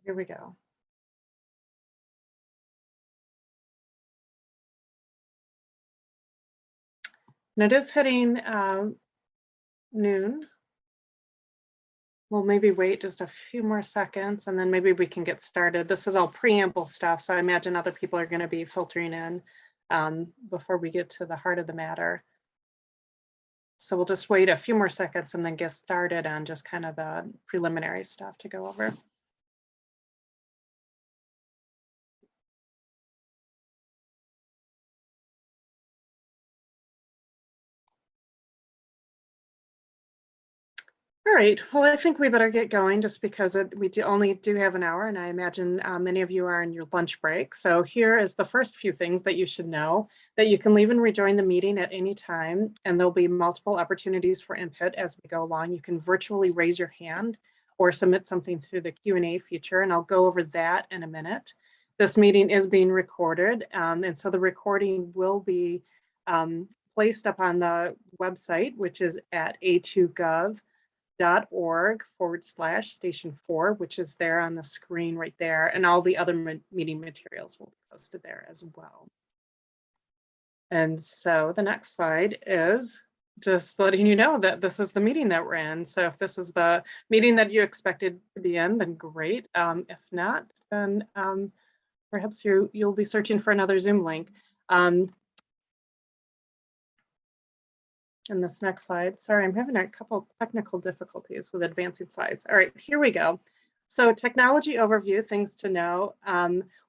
Here we go. And it is hitting noon. We'll maybe wait just a few more seconds and then maybe we can get started. This is all preamble stuff, so I imagine other people are going to be filtering in before we get to the heart of the matter. So we'll just wait a few more seconds and then get started on just kind of the preliminary stuff to go over. All right, well, I think we better get going just because we only do have an hour, and I imagine many of you are in your lunch break. So here is the first few things that you should know: that you can leave and rejoin the meeting at any time, and there'll be multiple opportunities for input as we go along. You can virtually raise your hand or submit something through the Q&A feature, and I'll go over that in a minute. This meeting is being recorded, and so the recording will be placed up on the website, which is at a2gov.org/station4, which is there on the screen right there, and all the other meeting materials will be posted there as well. And so the next slide is just letting you know that this is the meeting that we're in. So if this is the meeting that you expected to be in, then great. If not, then perhaps you'll be searching for another Zoom link. In this next slide, sorry, I'm having a couple technical difficulties with advancing slides. All right, here we go. So technology overview, things to know.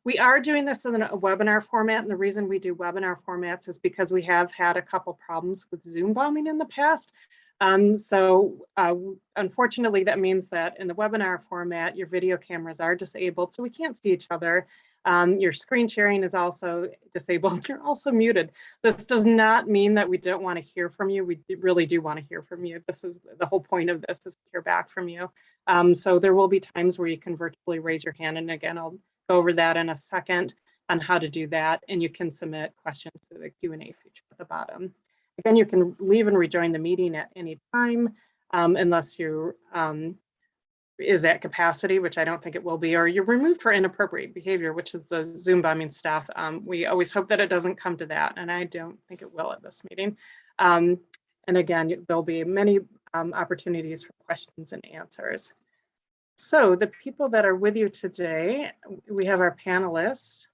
We are doing this in a webinar format, and the reason we do webinar formats is because we have had a couple problems with Zoom bombing in the past. Unfortunately, that means that in the webinar format, your video cameras are disabled, so we can't see each other. Your screen sharing is also disabled. You're also muted. This does not mean that we don't want to hear from you. We really do want to hear from you. This is the whole point of this, is to hear back from you. So there will be times where you can virtually raise your hand. And again, I'll go over that in a second on how to do that. And you can submit questions to the Q&A feature at the bottom. Again, you can leave and rejoin the meeting at any time, unless you is at capacity, which I don't think it will be, or you're removed for inappropriate behavior, which is the Zoom bombing stuff. We always hope that it doesn't come to that, and I don't think it will at this meeting. And again, there'll be many opportunities for questions and answers. So the people that are with you today, we have our panelists.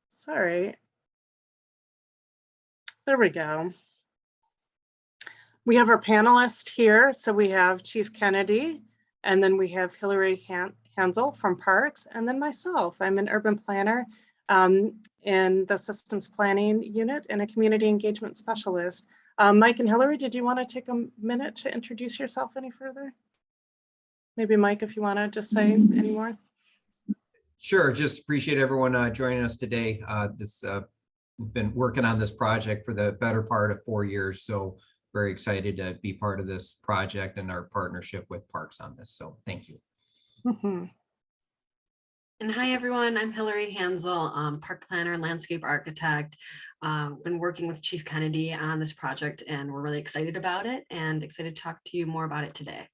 Sorry. There we go. We have our panelists here. So we have Chief Kennedy, and then we have Hillary Hansel from Parks, and then myself. I'm an urban planner in the systems planning unit and a community engagement specialist. Mike and Hillary, did you want to take a minute to introduce yourself any further? Maybe Mike, if you want to just say any more. Sure, just appreciate everyone joining us today. We've been working on this project for the better part of 4 years, so very excited to be part of this project and our partnership with Parks on this. So thank you. Mm-hmm. And hi, everyone. I'm Hillary Hansel, park planner and landscape architect. Been working with Chief Kennedy on this project, and we're really excited about it and excited to talk to you more about it today.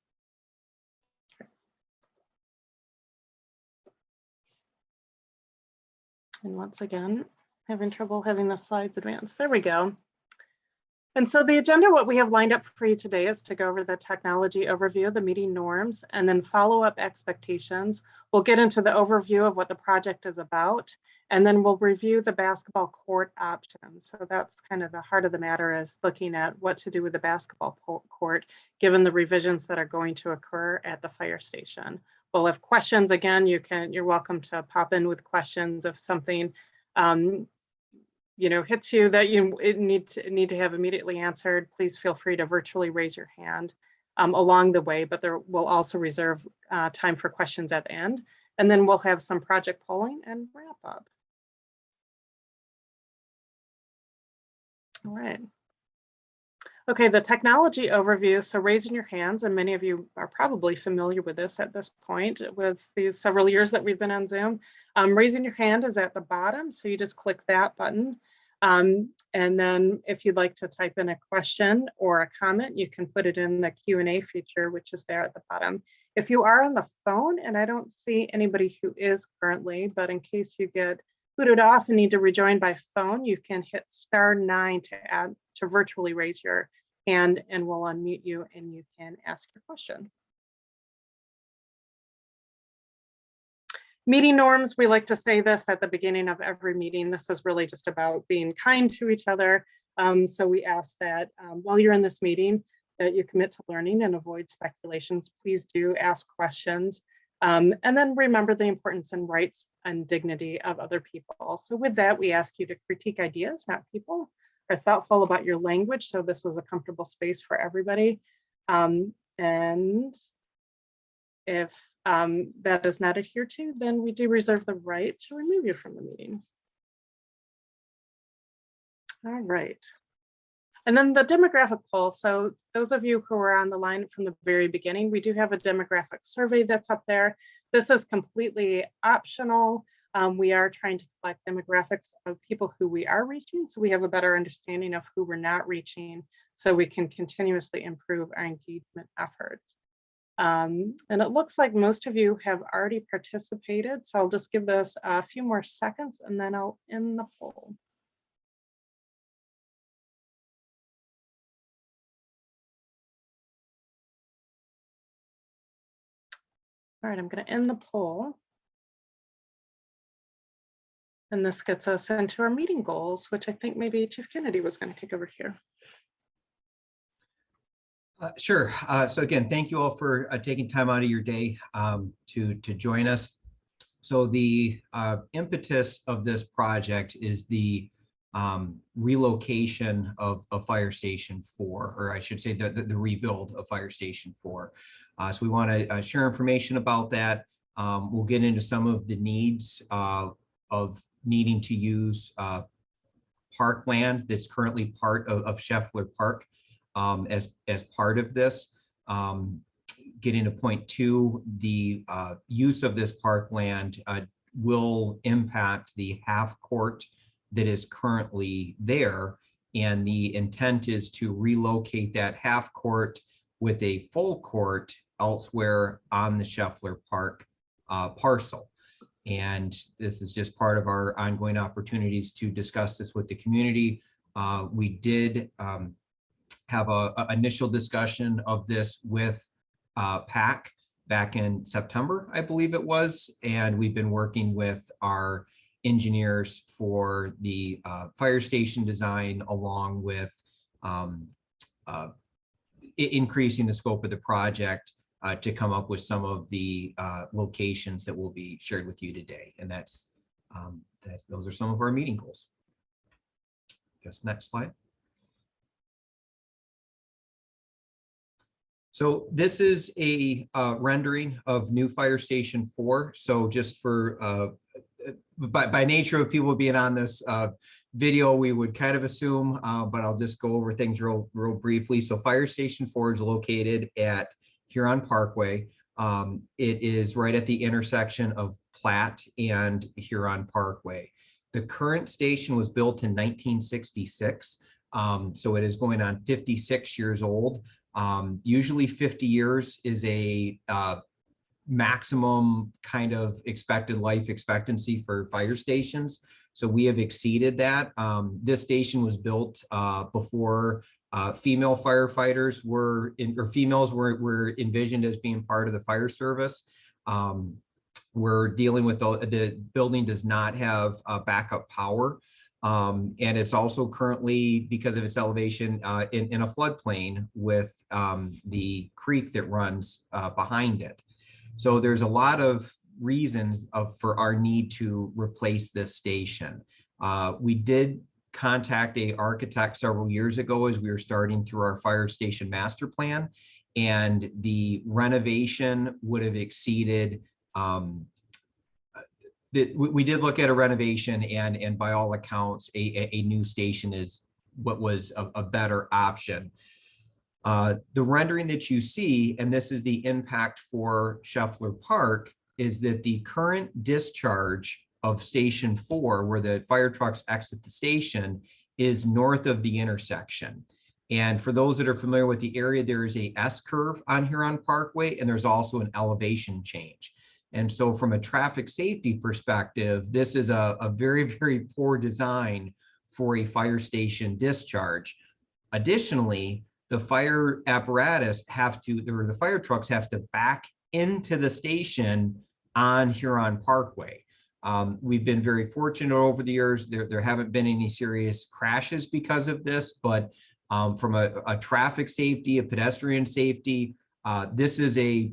And once again, having trouble having the slides advance. There we go. And so the agenda, what we have lined up for you today is to go over the technology overview, the meeting norms, and then follow-up expectations. We'll get into the overview of what the project is about, and then we'll review the basketball court options. So that's kind of the heart of the matter, is looking at what to do with the basketball court, given the revisions that are going to occur at the fire station. We'll have questions. Again, you're welcome to pop in with questions if something hits you that you need to have immediately answered. Please feel free to virtually raise your hand along the way, but there will also reserve time for questions at the end. And then we'll have some project polling and wrap up. All right. Okay, the technology overview. So raising your hands, and many of you are probably familiar with this at this point with these several years that we've been on Zoom. Raising your hand is at the bottom, so you just click that button. And then if you'd like to type in a question or a comment, you can put it in the Q&A feature, which is there at the bottom. If you are on the phone, and I don't see anybody who is currently, but in case you get booted off and need to rejoin by phone, you can hit *9 to virtually raise your hand, and we'll unmute you and you can ask your question. Meeting norms, we like to say this at the beginning of every meeting. This is really just about being kind to each other. So we ask that while you're in this meeting, that you commit to learning and avoid speculations. Please do ask questions. And then remember the importance and rights and dignity of other people. So with that, we ask you to critique ideas, not people. Are thoughtful about your language. So this is a comfortable space for everybody. And if that is not adhered to, then we do reserve the right to remove you from the meeting. All right. And then the demographic poll. So those of you who are on the line from the very beginning, we do have a demographic survey that's up there. This is completely optional. We are trying to collect demographics of people who we are reaching, so we have a better understanding of who we're not reaching, so we can continuously improve our engagement efforts. And it looks like most of you have already participated, so I'll just give this a few more seconds and then I'll end the poll. All right, I'm going to end the poll. And this gets us into our meeting goals, which I think maybe Chief Kennedy was going to take over here. Sure. So again, thank you all for taking time out of your day to join us. So the impetus of this project is the relocation of Fire Station 4, or I should say the rebuild of Fire Station 4. So we want to share information about that. We'll get into some of the needs of needing to use parkland that's currently part of Scheffler Park as part of this. Getting to point 2, the use of this parkland will impact the half court that is currently there. And the intent is to relocate that half court with a full court elsewhere on the Scheffler Park parcel. And this is just part of our ongoing opportunities to discuss this with the community. We did have an initial discussion of this with PAC back in September, I believe it was, and we've been working with our engineers for the fire station design, along with increasing the scope of the project to come up with some of the locations that will be shared with you today. And those are some of our meeting goals. Guess next slide. So this is a rendering of new Fire Station 4. So just for, by nature of people being on this video, we would kind of assume, but I'll just go over things real briefly. So Fire Station 4 is located at Huron Parkway. It is right at the intersection of Platte and Huron Parkway. The current station was built in 1966. So it is going on 56 years old. Usually 50 years is a maximum kind of expected life expectancy for fire stations. So we have exceeded that. This station was built before female firefighters were females were envisioned as being part of the fire service. We're dealing with the building does not have backup power. And it's also currently, because of its elevation, in a floodplain with the creek that runs behind it. So there's a lot of reasons for our need to replace this station. We did contact an architect several years ago as we were starting through our fire station master plan, and the renovation would have exceeded we did look at a renovation, and by all accounts, a new station is what was a better option. The rendering that you see, and this is the impact for Scheffler Park, is that the current discharge of Station 4, where the fire trucks exit the station, is north of the intersection. And for those that are familiar with the area, there is a S-curve on Huron Parkway, and there's also an elevation change. And so from a traffic safety perspective, this is a very, very poor design for a fire station discharge. Additionally, the fire apparatus the fire trucks have to back into the station on Huron Parkway. We've been very fortunate over the years. There haven't been any serious crashes because of this, but from a traffic safety, a pedestrian safety, this is a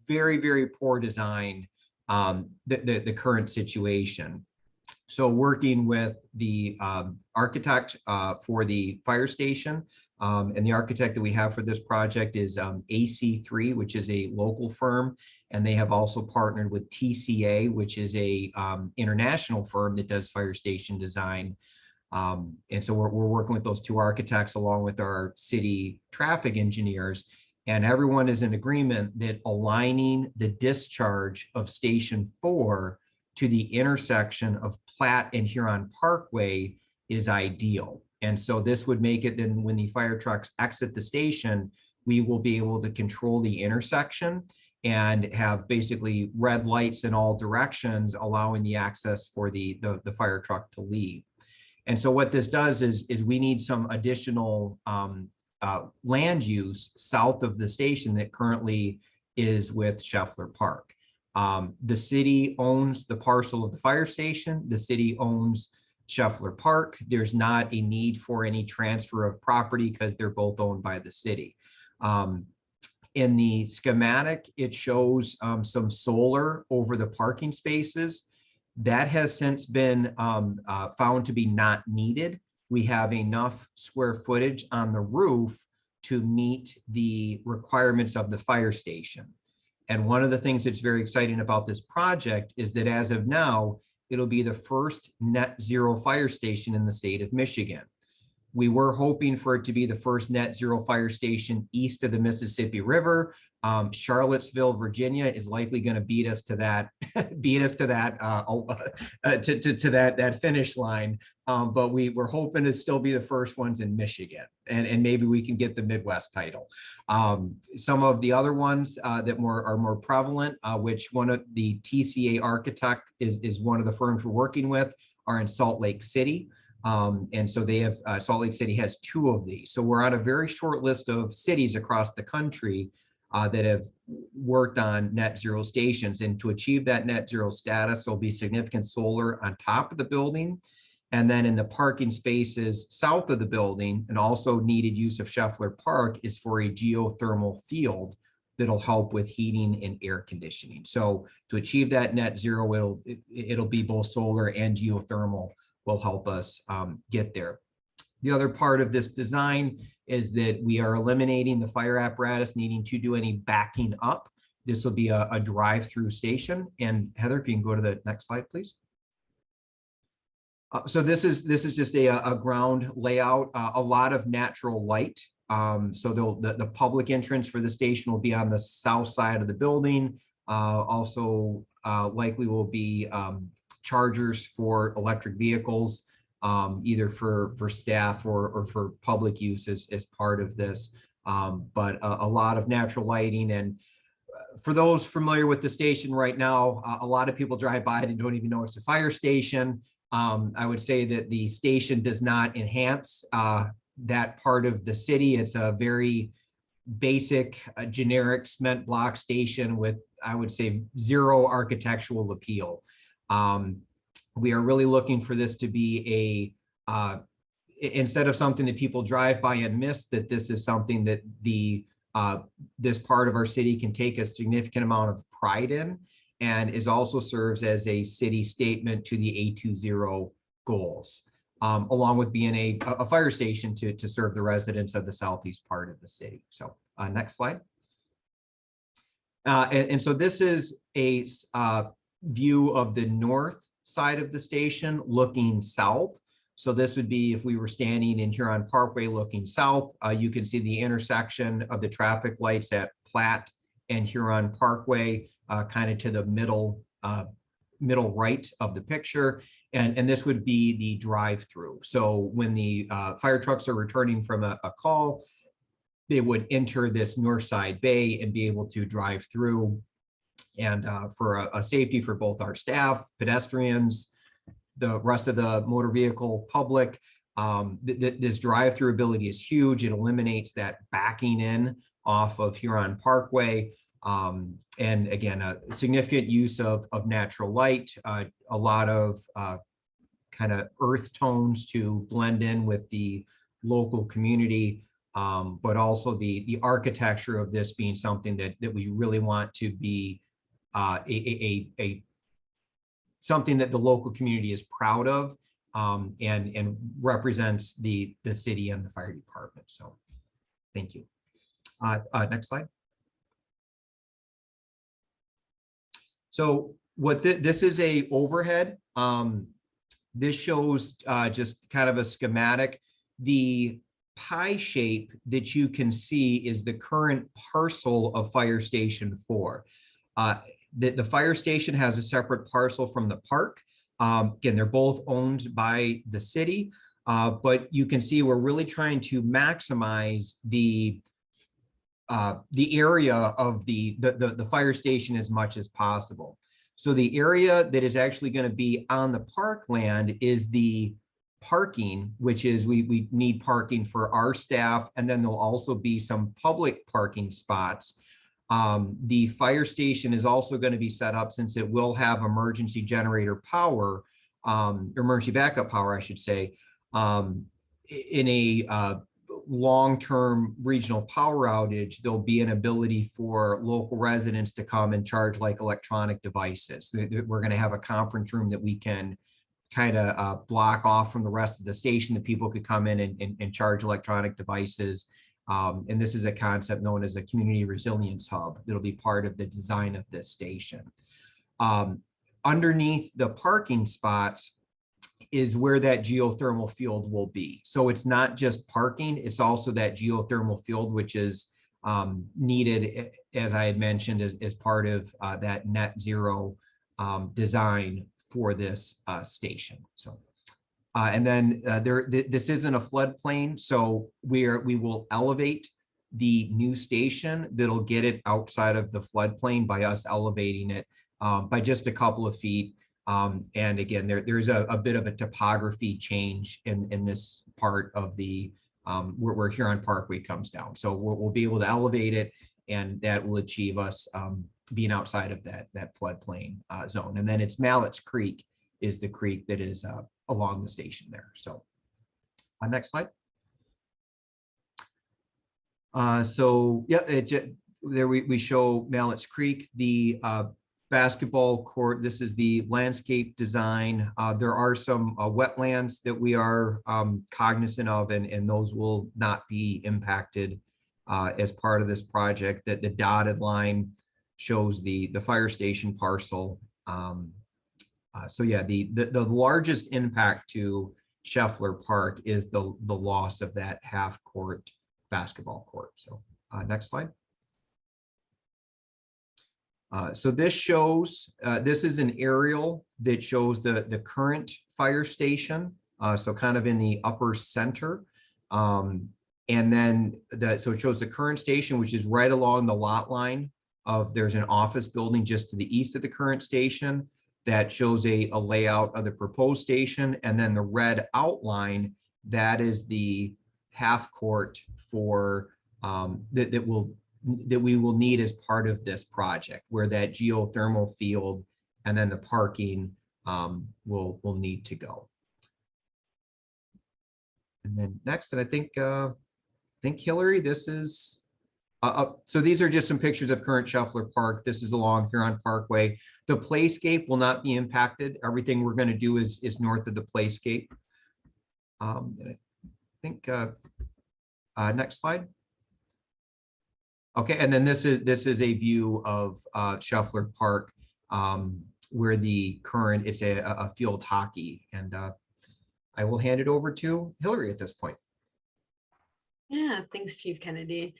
very, very poor design, the current situation. So working with the architect for the fire station, and the architect that we have for this project is AC3, which is a local firm, and they have also partnered with TCA, which is a international firm that does fire station design. And so we're working with those two architects along with our city traffic engineers, and everyone is in agreement that aligning the discharge of Station 4 to the intersection of Platte and Huron Parkway is ideal. And so this would make it then when the fire trucks exit the station, we will be able to control the intersection and have basically red lights in all directions, allowing the access for the fire truck to leave. And so what this does is we need some additional land use south of the station that currently is with Scheffler Park. The city owns the parcel of the fire station. The city owns Scheffler Park. There's not a need for any transfer of property because they're both owned by the city. In the schematic, it shows some solar over the parking spaces. That has since been found to be not needed. We have enough square footage on the roof to meet the requirements of the fire station. And one of the things that's very exciting about this project is that as of now, it'll be the first net zero fire station in the state of Michigan. We were hoping for it to be the first net zero fire station east of the Mississippi River. Charlottesville, Virginia is likely going to beat us to that, that finish line. But we're hoping to still be the first ones in Michigan, and maybe we can get the Midwest title. Some of the other ones that are more prevalent, which one of the TCA architect is one of the firms we're working with, are in Salt Lake City. And so they have, Salt Lake City has 2 of these. So we're on a very short list of cities across the country that have worked on net zero stations. And to achieve that net zero status, there'll be significant solar on top of the building. And then in the parking spaces south of the building, and also needed use of Scheffler Park is for a geothermal field that'll help with heating and air conditioning. So to achieve that net zero, it'll be both solar and geothermal will help us get there. The other part of this design is that we are eliminating the fire apparatus needing to do any backing up. This will be a drive-through station. And Heather, if you can go to the next slide, please. So this is just a ground layout, a lot of natural light. So the public entrance for the station will be on the south side of the building. Also likely will be chargers for electric vehicles, either for staff or for public use as part of this, but a lot of natural lighting. And for those familiar with the station right now, a lot of people drive by it and don't even know it's a fire station. I would say that the station does not enhance that part of the city. It's a very basic, generic cement block station with, I would say, zero architectural appeal. We are really looking for this to be instead of something that people drive by and miss, that this is something that this part of our city can take a significant amount of pride in, and also serves as a city statement to the A20 goals, along with being a fire station to serve the residents of the southeast part of the city. So next slide. And so this is a view of the north side of the station looking south. So this would be if we were standing in Huron Parkway looking south, you can see the intersection of the traffic lights at Platte and Huron Parkway, kind of to the middle middle right of the picture, and this would be the drive-through. So when the fire trucks are returning from a call, they would enter this north side bay and be able to drive through, and for a safety for both our staff, pedestrians, the rest of the motor vehicle public. This drive-through ability is huge. It eliminates that backing in off of Huron Parkway. And again, a significant use of natural light, a lot of kind of earth tones to blend in with the local community, but also the architecture of this being something that we really want to be something that the local community is proud of, and represents the city and the fire department. So thank you. Next slide. So what this is a overhead. This shows just kind of a schematic. The pie shape that you can see is the current parcel of Fire Station 4. The fire station has a separate parcel from the park. Again, they're both owned by the city, but you can see we're really trying to maximize the area of the fire station as much as possible. So the area that is actually going to be on the parkland is the parking, which is we need parking for our staff, and then there'll also be some public parking spots. The fire station is also going to be set up, since it will have emergency generator power, emergency backup power, I should say, in a long-term regional power outage. There'll be an ability for local residents to come and charge like electronic devices. We're going to have a conference room that we can kind of block off from the rest of the station, that people could come in and charge electronic devices. And this is a concept known as a community resilience hub that'll be part of the design of this station. Underneath the parking spots is where that geothermal field will be. So it's not just parking, it's also that geothermal field, which is needed, as I had mentioned, as part of that net zero design for this station. So. And then this isn't a floodplain, so we will elevate the new station that'll get it outside of the floodplain by us elevating it by just a couple of feet. And again, there's a bit of a topography change in this part of the where Huron Parkway comes down. So we'll be able to elevate it, and that will achieve us being outside of that floodplain zone. And then it's Mallett's Creek is the creek that is along the station there. So next slide. So yeah, there we show Mallett's Creek, the basketball court. This is the landscape design. There are some wetlands that we are cognizant of, and those will not be impacted as part of this project. That the dotted line shows the fire station parcel. So yeah, the largest impact to Scheffler Park is the loss of that half court basketball court. So next slide. So this shows, this is an aerial that shows the current fire station. So kind of in the upper center. And then so it shows the current station, which is right along the lot line of, there's an office building just to the east of the current station. That shows a layout of the proposed station, and then the red outline, that is the half court for that we will need as part of this project, where that geothermal field and then the parking will need to go. And then next, and I think Hillary, this is. So these are just some pictures of current Scheffler Park. This is along Huron Parkway. The playscape will not be impacted. Everything we're going to do is north of the playscape. And I think next slide. Okay, and then this is a view of Scheffler Park, where the current, it's a field hockey, and I will hand it over to Hillary at this point. Yeah, thanks, Chief Kennedy.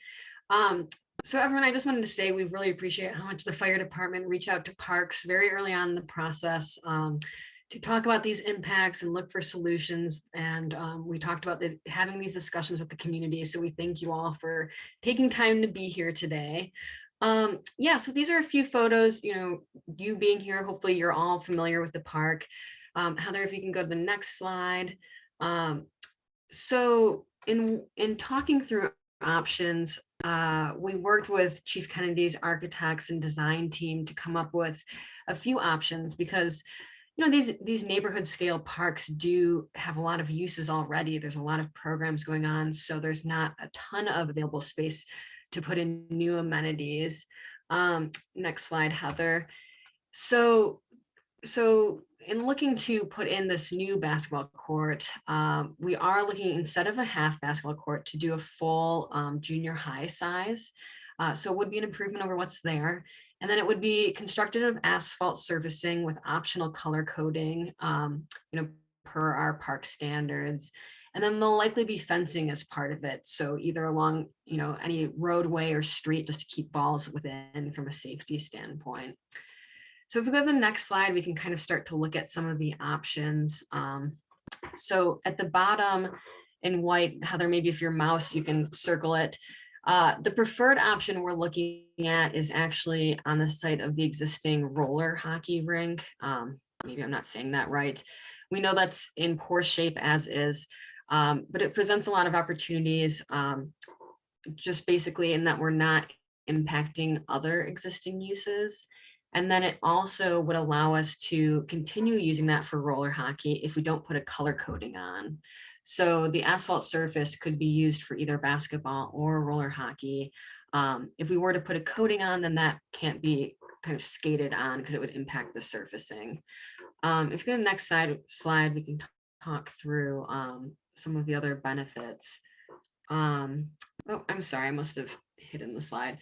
So everyone, I just wanted to say we really appreciate how much the fire department reached out to parks very early on in the process to talk about these impacts and look for solutions. And we talked about having these discussions with the community. So we thank you all for taking time to be here today. Yeah, so these are a few photos, you being here, hopefully you're all familiar with the park. Heather, if you can go to the next slide. So in talking through options, we worked with Chief Kennedy's architects and design team to come up with a few options because these neighborhood scale parks do have a lot of uses already. There's a lot of programs going on, so there's not a ton of available space to put in new amenities. Next slide, Heather. So in looking to put in this new basketball court, we are looking, instead of a half basketball court, to do a full junior high size. So it would be an improvement over what's there. And then it would be constructed of asphalt surfacing with optional color coding, per our park standards. And then there'll likely be fencing as part of it. So either along, any roadway or street, just to keep balls within from a safety standpoint. So if we go to the next slide, we can kind of start to look at some of the options. So at the bottom in white, Heather, maybe if your mouse, you can circle it. The preferred option we're looking at is actually on the site of the existing roller hockey rink. Maybe I'm not saying that right. We know that's in poor shape as is, but it presents a lot of opportunities, just basically in that we're not impacting other existing uses. And then it also would allow us to continue using that for roller hockey if we don't put a color coding on. So the asphalt surface could be used for either basketball or roller hockey. If we were to put a coating on, then that can't be kind of skated on because it would impact the surfacing. If you go to the next slide, we can talk through some of the other benefits. Oh, I'm sorry, I must have hidden the slide.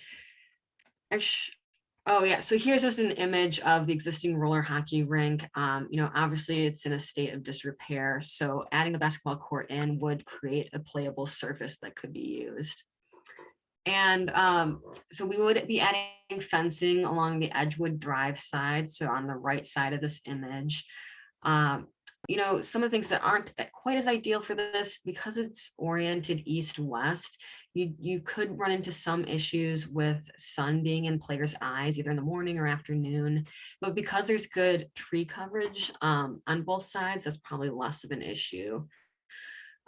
Oh yeah, so here's just an image of the existing roller hockey rink. Obviously it's in a state of disrepair, so adding the basketball court in would create a playable surface that could be used. And so we would be adding fencing along the Edgewood Drive side, so on the right side of this image. Some of the things that aren't quite as ideal for this, because it's oriented east-west, you could run into some issues with sun being in players' eyes, either in the morning or afternoon. But because there's good tree coverage on both sides, that's probably less of an issue.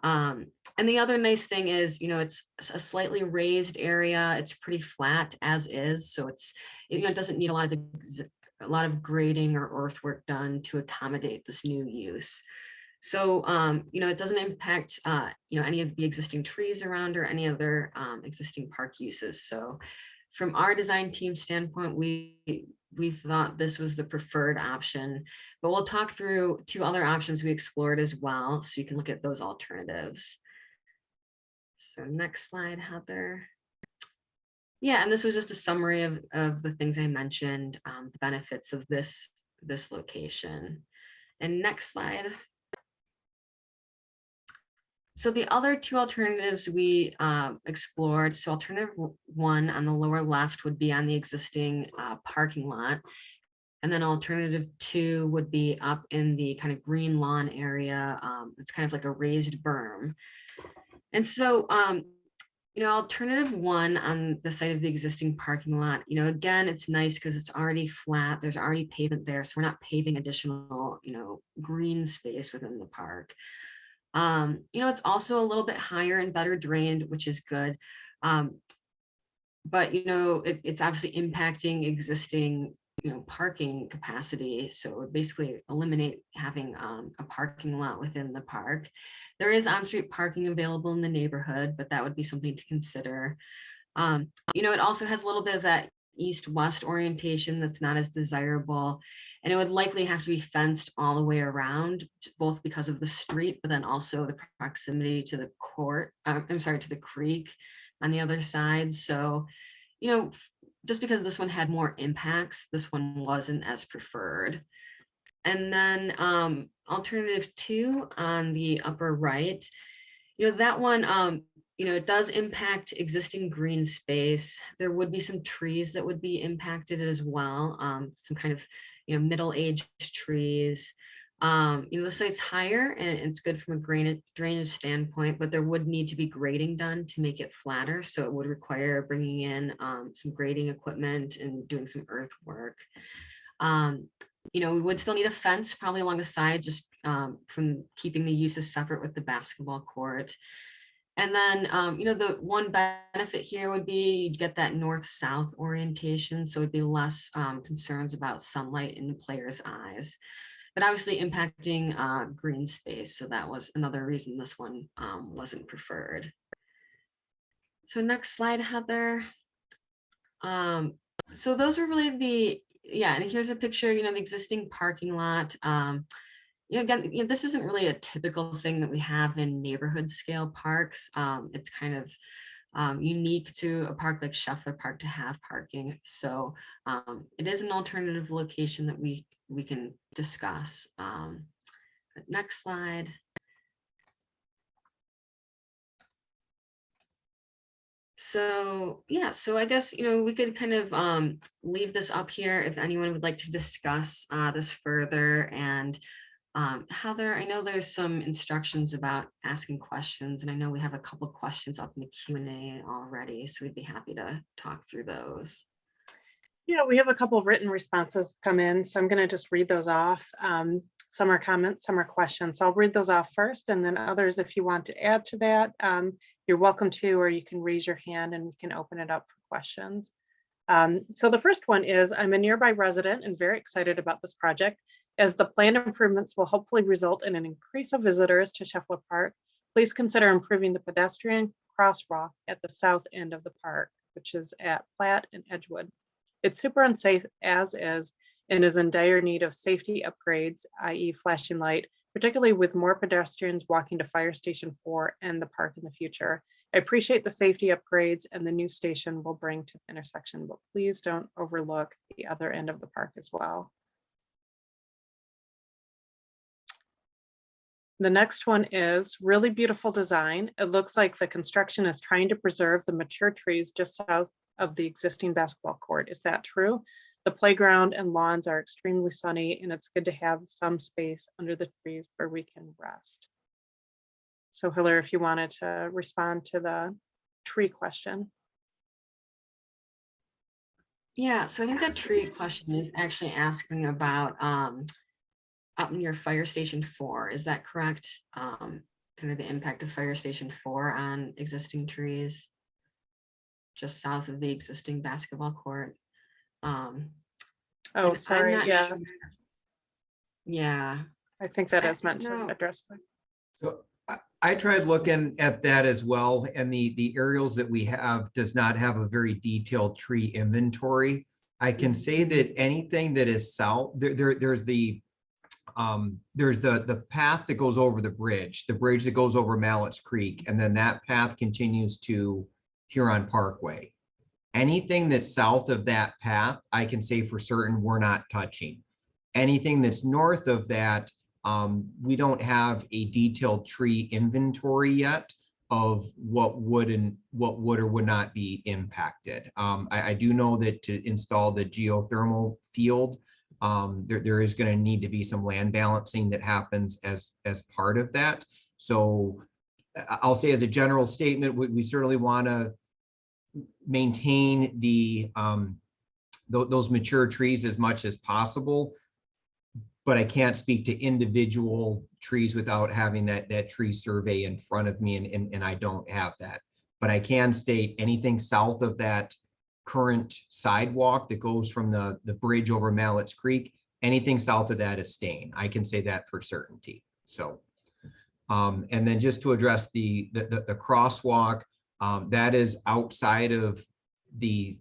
And the other nice thing is, it's a slightly raised area. It's pretty flat as is, so it doesn't need a lot of grading or earthwork done to accommodate this new use. So, it doesn't impact, any of the existing trees around or any other existing park uses. So from our design team standpoint, we thought this was the preferred option, but we'll talk through two other options we explored as well, so you can look at those alternatives. So next slide, Heather. Yeah, and this was just a summary of the things I mentioned, the benefits of this location. And next slide. So the other two alternatives we explored, so alternative one on the lower left would be on the existing parking lot. And then alternative two would be up in the kind of green lawn area. It's kind of like a raised berm. And so, alternative one on the site of the existing parking lot, again, it's nice because it's already flat. There's already pavement there. So we're not paving additional, green space within the park. It's also a little bit higher and better drained, which is good. But, it's obviously impacting existing, parking capacity. So it would basically eliminate having a parking lot within the park. There is on-street parking available in the neighborhood, but that would be something to consider. It also has a little bit of that east-west orientation that's not as desirable, and it would likely have to be fenced all the way around, both because of the street, but then also the proximity to the to the creek on the other side. So, just because this one had more impacts, this one wasn't as preferred. And then alternative two on the upper right, that one, It does impact existing green space. There would be some trees that would be impacted as well. Some kind of, middle-aged trees. The site's higher and it's good from a drainage standpoint, but there would need to be grading done to make it flatter. So it would require bringing in some grading equipment and doing some earthwork. We would still need a fence probably along the side, just from keeping the uses separate with the basketball court. And then, the one benefit here would be you'd get that north-south orientation. So it'd be less concerns about sunlight in the player's eyes, but obviously impacting green space. So that was another reason this one wasn't preferred. So next slide, Heather. So those are really and here's a picture, the existing parking lot. Again, this isn't really a typical thing that we have in neighborhood scale parks. It's kind of unique to a park like Scheffler Park to have parking. So it is an alternative location that we can discuss. Next slide. So so I guess we could kind of leave this up here if anyone would like to discuss this further. And Heather, I know there's some instructions about asking questions, and I know we have a couple questions up in the Q&A already, so we'd be happy to talk through those. Yeah, we have a couple of written responses come in, so I'm going to just read those off. Some are comments, some are questions. So I'll read those off first, and then others, if you want to add to that, you're welcome to, or you can raise your hand and we can open it up for questions. So the first one is, I'm a nearby resident and very excited about this project. As the planned improvements will hopefully result in an increase of visitors to Scheffler Park, please consider improving the pedestrian crosswalk at the south end of the park, which is at Platt and Edgewood. It's super unsafe as is and is in dire need of safety upgrades, i.e. flashing light, particularly with more pedestrians walking to Fire Station 4 and the park in the future. I appreciate the safety upgrades and the new station will bring to the intersection, but please don't overlook the other end of the park as well. The next one is really beautiful design. It looks like the construction is trying to preserve the mature trees just south of the existing basketball court. Is that true? The playground and lawns are extremely sunny and it's good to have some space under the trees where we can rest. So Hillary, if you wanted to respond to the tree question. Yeah, so I think that tree question is actually asking about up near Fire Station 4. Is that correct? Kind of the impact of Fire Station 4 on existing trees just south of the existing basketball court. Oh, sorry. Yeah. Sure. Yeah. I think that is meant to address that. So I tried looking at that as well, and the aerials that we have does not have a very detailed tree inventory. I can say that anything that is south, there's the path that goes over the bridge that goes over Mallett's Creek, and then that path continues to Huron Parkway. Anything that's south of that path, I can say for certain we're not touching. Anything that's north of that, we don't have a detailed tree inventory yet of what would or would not be impacted. I do know that to install the geothermal field, there is going to need to be some land balancing that happens as part of that. So I'll say as a general statement, we certainly want to maintain those mature trees as much as possible, but I can't speak to individual trees without having that tree survey in front of me, and I don't have that. But I can state anything south of that current sidewalk that goes from the bridge over Mallett's Creek, anything south of that is staying. I can say that for certainty. So, and then just to address the crosswalk, that is outside of the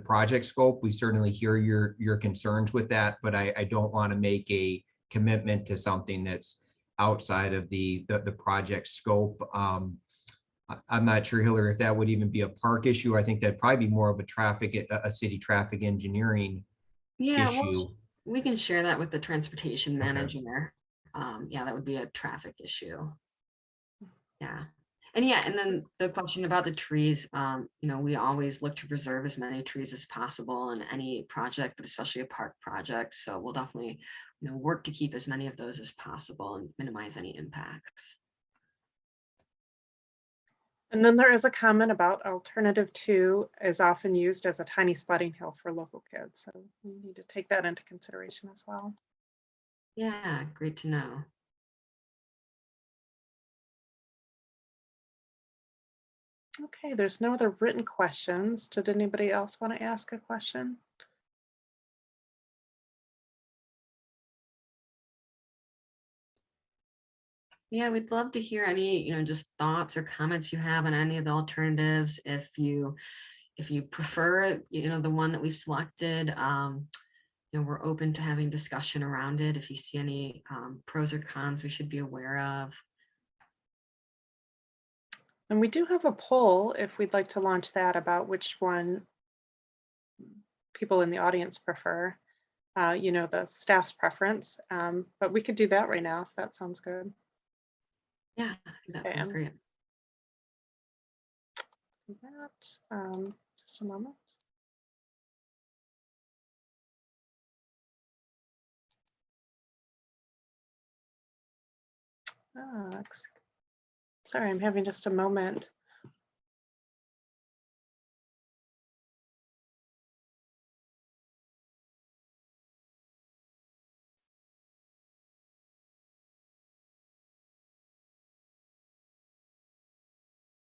project scope. We certainly hear your concerns with that, but I don't want to make a commitment to something that's outside of the project scope. I'm not sure, Hillary, if that would even be a park issue. I think that'd probably be more of a city traffic engineering issue. Well, we can share that with the transportation manager. Yeah, that would be a traffic issue. Yeah. And yeah, and then the question about the trees, you know, we always look to preserve as many trees as possible in any project, but especially a park project. So we'll definitely, you know, work to keep as many of those as possible and minimize any impacts. And then there is a comment about alternative 2 is often used as a tiny sledding hill for local kids. So we need to take that into consideration as well. Yeah, great to know. Okay, there's no other written questions. Did anybody else want to ask a question? Yeah, we'd love to hear any, you know, just thoughts or comments you have on any of the alternatives. If you prefer, you know, the one that we've selected, you know, we're open to having discussion around it. If you see any pros or cons we should be aware of. And we do have a poll if we'd like to launch that about which one people in the audience prefer, you know, the staff's preference. But we could do that right now if that sounds good. Yeah, I think that Okay, sounds great. do that. Just a moment. Sorry, I'm having just a moment.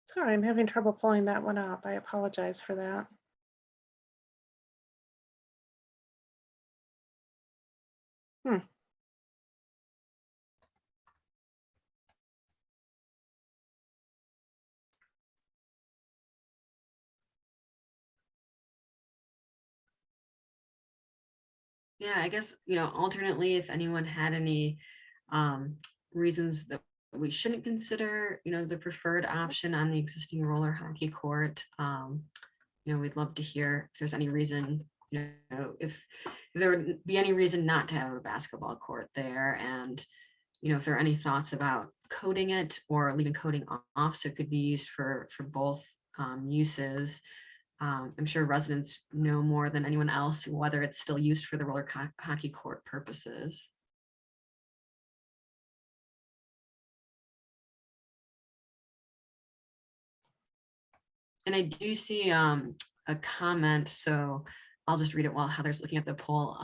Sorry, I'm having trouble pulling that one up. I apologize for that. Yeah, I guess, you know, alternately, if anyone had any reasons that we shouldn't consider, you know, the preferred option on the existing roller hockey court, you know, we'd love to hear if there's any reason, you know, if there would be any reason not to have a basketball court there, and, you know, if there are any thoughts about coding it or leaving coding off so it could be used for both uses. I'm sure residents know more than anyone else whether it's still used for the roller hockey court purposes. And I do see a comment, so I'll just read it while Heather's looking at the poll.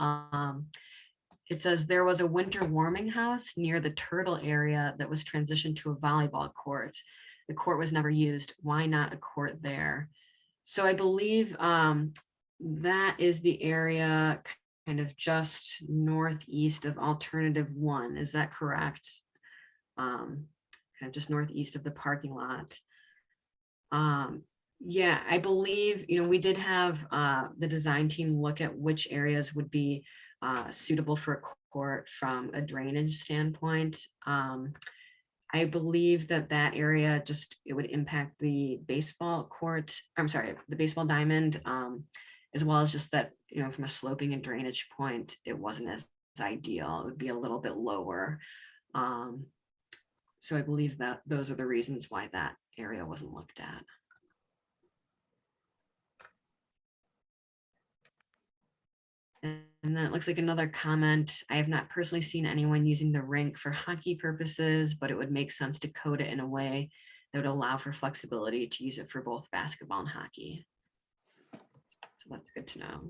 It says there was a winter warming house near the turtle area that was transitioned to a volleyball court. The court was never used. Why not a court there? So I believe that is the area kind of just northeast of alternative 1. Is that correct? Kind of just northeast of the parking lot. Yeah, I believe, you know, we did have the design team look at which areas would be suitable for a court from a drainage standpoint. I believe that that area just, it would impact the baseball court, I'm sorry, the baseball diamond, as well as just that, you know, from a sloping and drainage point, it wasn't as ideal. It would be a little bit lower. So I believe that those are the reasons why that area wasn't looked at. And then it looks like another comment. I have not personally seen anyone using the rink for hockey purposes, but it would make sense to code it in a way that would allow for flexibility to use it for both basketball and hockey. So that's good to know.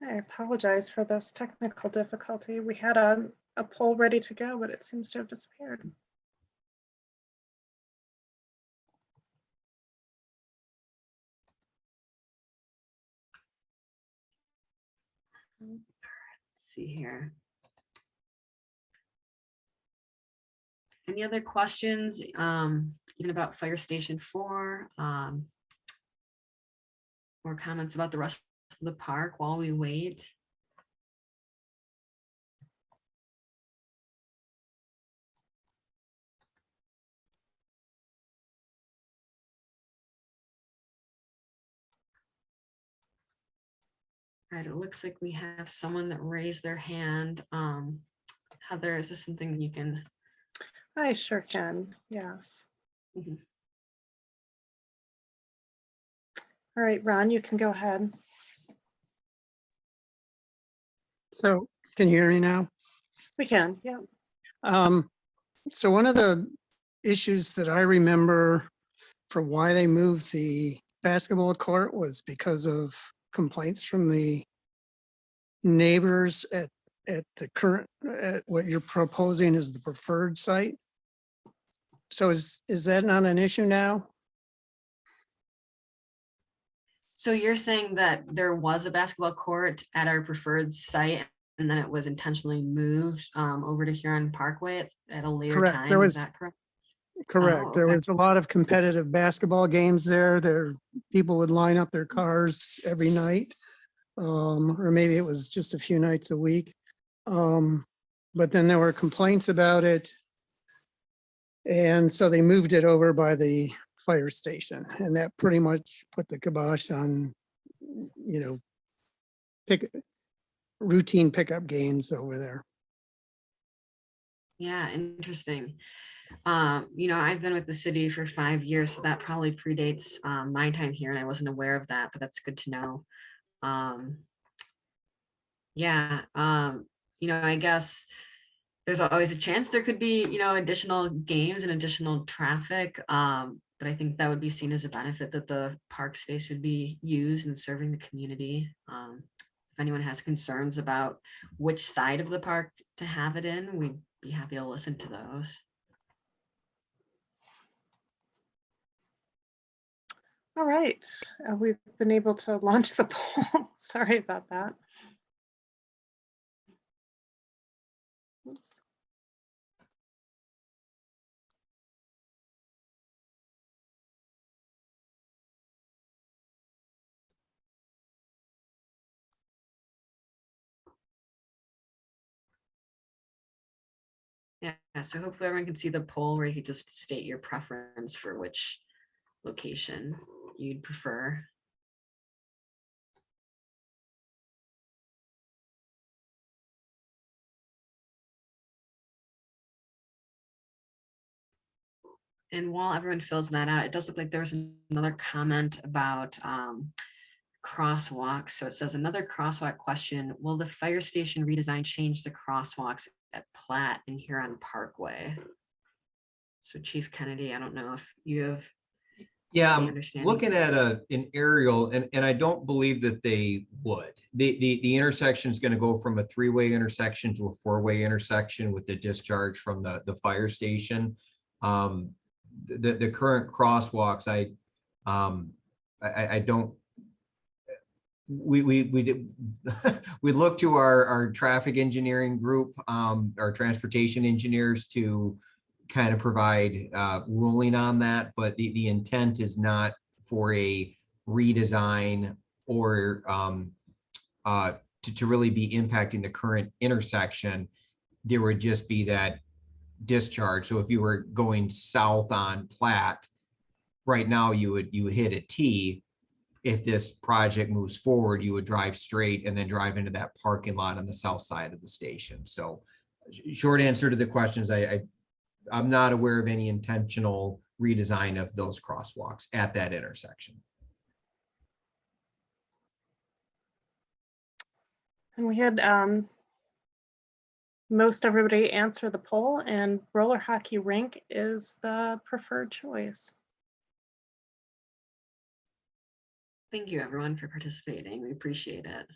I apologize for this technical difficulty. We had a poll ready to go, but it seems to have disappeared. Let's see here. Any other questions, even about Fire Station 4, or comments about the rest of the park while we wait? All right, it looks like we have someone that raised their hand. Heather, is this something you can? I sure can, yes. Mhm. All right, Ron, you can go ahead. So can you hear me now? We can, yeah. So one of the issues that I remember for why they moved the basketball court was because of complaints from the neighbors at the current, at what you're proposing is the preferred site. So is that not an issue now? So you're saying that there was a basketball court at our preferred site and then it was intentionally moved over to Huron Parkway at a later Correct. time? There Is was, that correct? correct. Oh, There okay. was a lot of competitive basketball games there. People would line up their cars every night. Or maybe it was just a few nights a week. But then there were complaints about it. And so they moved it over by the fire station, and that pretty much put the kibosh on, routine pickup games over there. Yeah, interesting. I've been with the city for 5 years, so that probably predates my time here, and I wasn't aware of that, but that's good to know. I guess there's always a chance there could be, additional games and additional traffic. But I think that would be seen as a benefit that the park space would be used in serving the community. If anyone has concerns about which side of the park to have it in, we'd be happy to listen to those. All right, we've been able to launch the poll. Sorry about that. Oops. Yeah, so hopefully everyone can see the poll where you could just state your preference for which location you'd prefer. And while everyone fills that out, it does look like there was another comment about crosswalks. So it says another crosswalk question. Will the fire station redesign change the crosswalks at Platt and Huron Parkway? So Chief Kennedy, I don't know if you have. Yeah, any I'm understanding. looking at an aerial and I don't believe that they would. The intersection is going to go from a three-way intersection to a four-way intersection with the discharge from the fire station. The current crosswalks, I don't. We did we look to our traffic engineering group, our transportation engineers to kind of provide ruling on that, but the intent is not for a redesign or to really be impacting the current intersection. There would just be that discharge. So if you were going south on Platt, right now you would hit a T. If this project moves forward, you would drive straight and then drive into that parking lot on the south side of the station. So short answer to the questions, I'm not aware of any intentional redesign of those crosswalks at that intersection. And we had most everybody answer the poll, and roller hockey rink is the preferred choice. Thank you everyone for participating. We appreciate it.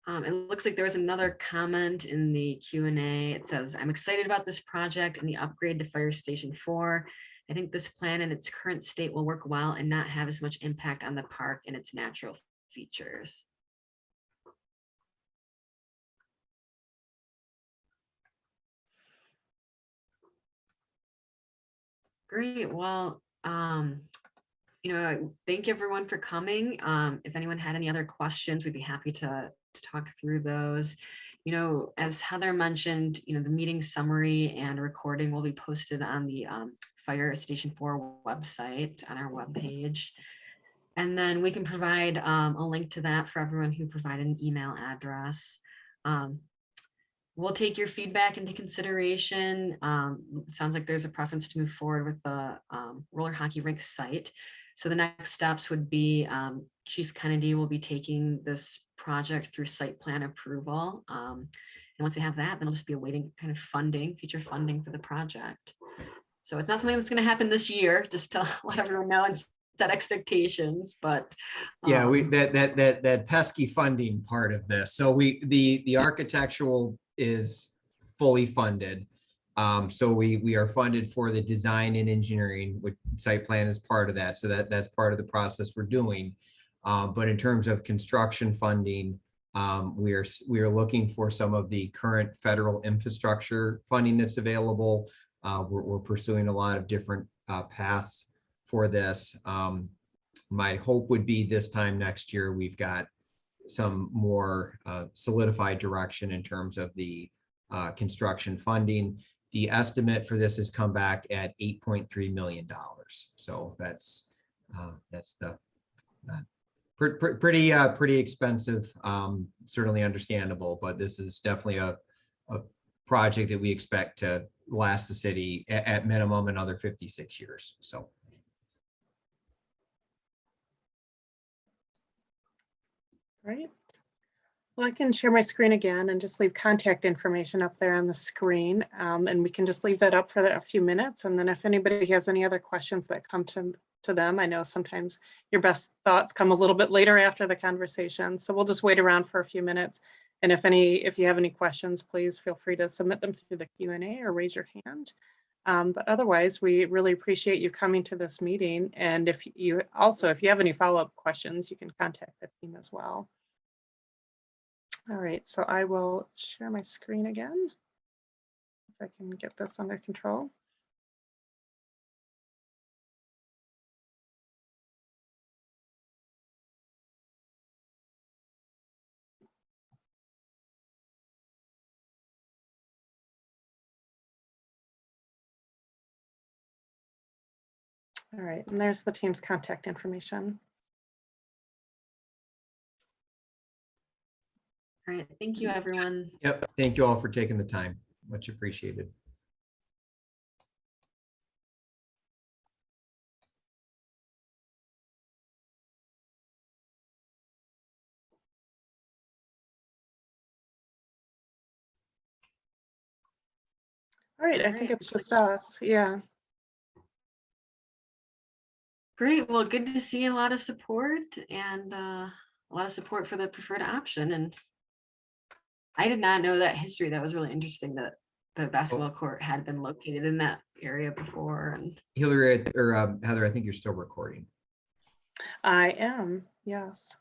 It looks like there was another comment in the Q&A. It says, I'm excited about this project and the upgrade to Fire Station 4. I think this plan in its current state will work well and not have as much impact on the park and its natural features. Great. Well, thank you everyone for coming. If anyone had any other questions, we'd be happy to talk through those. As Heather mentioned, the meeting summary and recording will be posted on the Fire Station 4 website on our webpage. And then we can provide a link to that for everyone who provided an email address. We'll take your feedback into consideration. It sounds like there's a preference to move forward with the roller hockey rink site. So the next steps would be Chief Kennedy will be taking this project through site plan approval. And once they have that, then it'll just be awaiting kind of funding, future funding for the project. So it's not something that's going to happen this year, just to let everyone know and set expectations, but Yeah, that pesky funding part of this. So the architectural is fully funded. So we are funded for the design and engineering, which site plan is part of that. So that's part of the process we're doing. But in terms of construction funding, we are looking for some of the current federal infrastructure funding that's available. We're pursuing a lot of different paths for this. My hope would be this time next year, we've got some more solidified direction in terms of the construction funding. The estimate for this has come back at $8.3 million. So that's the pretty expensive, certainly understandable, but this is definitely a project that we expect to last the city at minimum another 56 years. So. Right. Well, I can share my screen again and just leave contact information up there on the screen. And we can just leave that up for a few minutes. And then if anybody has any other questions that come to them, I know sometimes your best thoughts come a little bit later after the conversation. So we'll just wait around for a few minutes. And if you have any questions, please feel free to submit them through the Q&A or raise your hand. But otherwise, we really appreciate you coming to this meeting. And if you have any follow-up questions, you can contact the team as well. All right, so I will share my screen again, if I can get this under control. All right, and there's the team's contact information. all right, thank you, everyone. Yep. Thank you all for taking the time. Much appreciated. All right, I think it's just us. Yeah. Great. Well, good to see a lot of support and a lot of support for the preferred option. And I did not know that history. That was really interesting that the basketball court had been located in that area before. And Hillary or Heather, I think you're still recording. I am, yes.